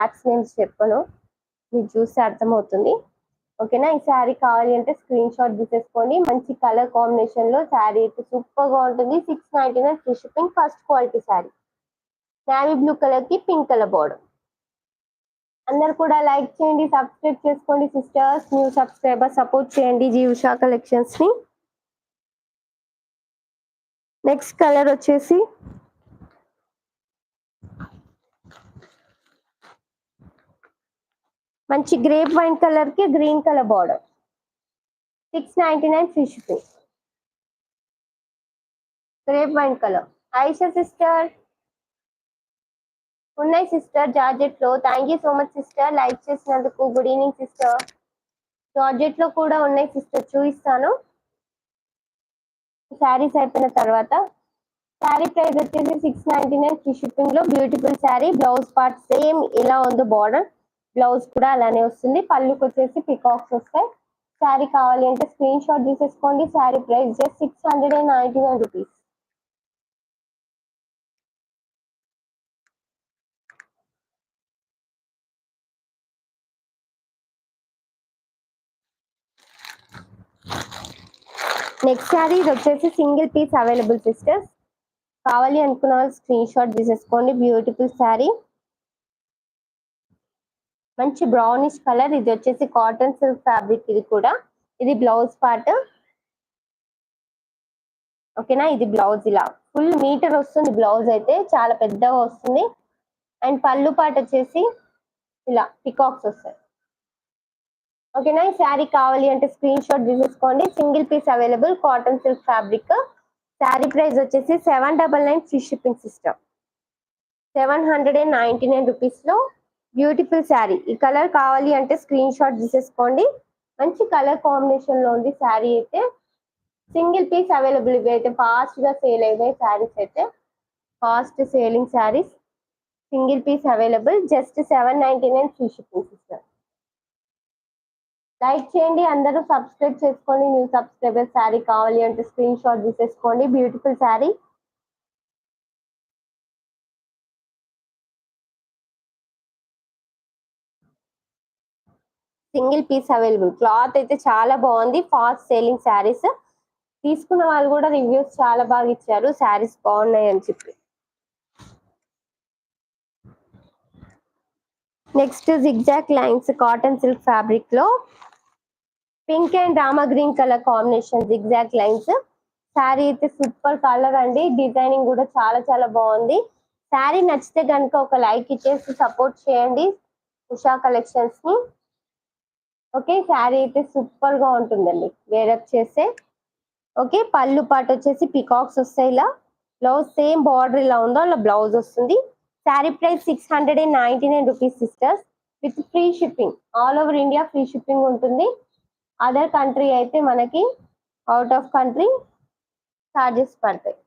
Apps names చెప్పను, మీరు చూస్తే అర్థమవుతుంది. ఓకేనా? ఈ శారీ కావాలి అంటే స్క్రీన్ షాట్ తీసేసుకోండి. మంచి కలర్ కాంబినేషన్ లో శారీ అయితే సూపర్ గా ఉంటుంది. 699 free shipping. First quality sari, navy blue colour కి పింక్ కలర్ బోర్డర్. అందరు కూడా లైక్ చేయండి, సబ్స్క్రైబ్ చేసుకోండి సిస్టర్స్. న్యూ సబ్స్క్రైబర్ సపోర్ట్ చేయండి జీ ఉషా కలెక్షన్స్ ని. నెక్స్ట్ కలర్ వచ్చేసి మంచి గ్రేప్ వైన్ కలర్ కి green colour border. 699 free shipping. Grape wine colour. Aisha sister ఉన్నాయి సిస్టర్ జార్జెట్ లో. Thank you so much sister like చేసినందుకు. Good evening sister. జార్జెట్ లో కూడా ఉన్నాయి సిస్టర్, చూపిస్తాను శారీస్ అయిపోయిన తర్వాత. శారీ ప్రైస్ వచ్చేసి 699 ఫ్రీ షిప్పింగ్ లో beautiful sari. Blouse part same ఇలా ఉంది, బార్డర్ బ్లౌజ్ కూడా అలానే వస్తుంది. పళ్ళుకి వచ్చేసి పికాక్స్ వస్తాయి. శారీ కావాలి అంటే స్క్రీన్ షాట్ తీసేసుకోండి. Sari price just 699 rupees. Next sari ఇది వచ్చేసి సింగిల్ పీస్ అవైలబుల్ సిస్టర్స్. కావాలి అనుకున్న వాళ్ళు స్క్రీన్ షాట్ తీసేసుకోండి. బ్యూటిఫుల్ శారీ, మంచి బ్రౌనిష్ కలర్. ఇది వచ్చేసి కాటన్ సిల్క్ ఫ్యాబ్రిక్. ఇది కూడా ఇది బ్లౌజ్ పార్ట్. ఓకేనా? ఇది బ్లౌజ్ ఇలా ఫుల్ మీటర్ వస్తుంది. బ్లౌజ్ అయితే చాలా పెద్దగా వస్తుంది. అండ్ పళ్ళు పార్ట్ వచ్చేసి ఇలా పికాక్స్ వస్తాయి. ఓకేనా? ఈ శారీ కావాలి అంటే స్క్రీన్ షాట్ తీసేసుకోండి. Single piece available, cotton silk fabric. Sari price వచ్చేసి 799 ఫ్రీ షిప్పింగ్ సిస్టమ్. 799 రూపీస్ లో బ్యూటిఫుల్ శారీ. ఈ కలర్ కావాలి అంటే స్క్రీన్ షాట్ తీసేసుకోండి. మంచి కలర్ కాంబినేషన్ లో ఉంది శారీ అయితే. Single piece available. ఇవి అయితే ఫాస్ట్ గా సేల్ అయినాయి శారీస్ అయితే, fast selling saris. Single piece available, just 799 free shipping system. Like చేయండి, అందరూ సబ్స్క్రైబ్ చేసుకోండి. New subscriber. శారీ కావాలి అంటే స్క్రీన్ షాట్ తీసేసుకోండి. Beautiful sari. Single piece available. Cloth అయితే చాలా బాగుంది. Fast selling saris. తీసుకున్న వాళ్ళు కూడా రివ్యూస్ చాలా బాగా ఇచ్చారు, శారీస్ బాగున్నాయి అని చెప్పి. Next zigzag lines cotton silk fabric లో pink and Rama green colour combination zigzag lines. Sari అయితే సూపర్ కలర్ అండి. డిజైనింగ్ కూడా చాలా చాలా బాగుంది. శారీ నచ్చితే కనుక ఒక లైక్ ఇచ్చేసి సపోర్ట్ చేయండి ఉషా కలెక్షన్స్ ని. ఓకే, శారీ అయితే సూపర్ గా ఉంటుందండి వేరప్ చేస్తే. ఓకే, పళ్ళు పాటు వచ్చేసి పికాక్స్ వస్తాయి ఇలా. బ్లౌజ్ సేమ్ బార్డర్ ఇలా ఉందో అలా బ్లౌజ్ వస్తుంది. Sari price 699 rupees sisters, with free shipping. All over India free shipping ఉంటుంది. అదర్ కంట్రీ అయితే మనకి అవుట్ ఆఫ్ కంట్రీ చార్జెస్ పడతాయి.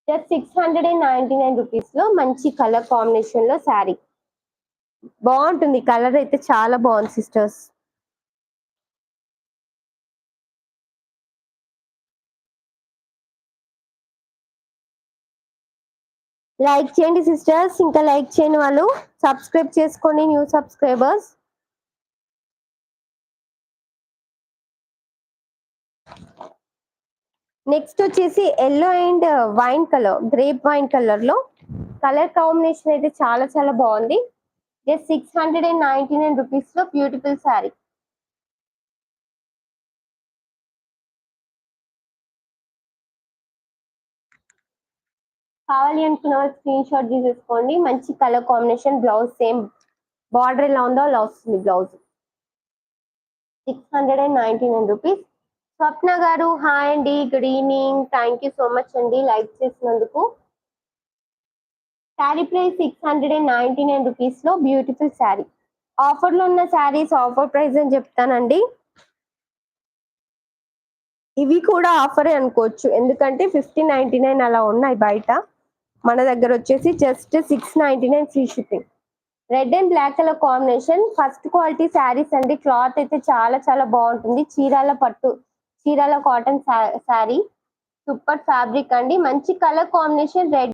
జస్ట్ 699 రూపీస్ లో మంచి కలర్ కాంబినేషన్ లో శారీ బాగుంటుంది. కలర్ అయితే చాలా బాగుంది సిస్టర్స్. లైక్ చేయండి సిస్టర్స్, ఇంకా లైక్ చేయని వాళ్ళు సబ్స్క్రైబ్ చేసుకోండి న్యూ సబ్స్క్రైబర్స్. నెక్స్ట్ వచ్చేసి yellow and wine colour, grape wine colour లో కలర్ కాంబినేషన్ అయితే చాలా చాలా బాగుంది. జస్ట్ 699 రూపీస్ లో బ్యూటిఫుల్ శారీ. కావాలి అనుకున్న వాళ్ళు స్క్రీన్ షాట్ తీసేసుకోండి. మంచి colour combination. Blouse same border ఎలా ఉందో అలా వస్తుంది బ్లౌజ్. 699 రూపీస్. స్వప్న గారు హాయ్ అండి, good evening. Thank you so much అండి లైక్ చేసినందుకు. శారీ ప్రైస్ 699 రూపీస్ లో బ్యూటిఫుల్ శారీ. ఆఫర్ లో ఉన్న శారీస్ ఆఫర్ ప్రైస్ అని చెప్తానండి. ఇవి కూడా ఆఫరే అనుకోవచ్చు, ఎందుకంటే 1599 అలా ఉన్నాయి బయట. మన దగ్గర వచ్చేసి just 699 free shipping. Red and black colour combination. First quality saris అండి. క్లాత్ అయితే చాలా చాలా బాగుంటుంది. చీరాల పట్టు, Chirala cotton sari. Super fabric అండి, మంచి కలర్ కాంబినేషన్ రెడ్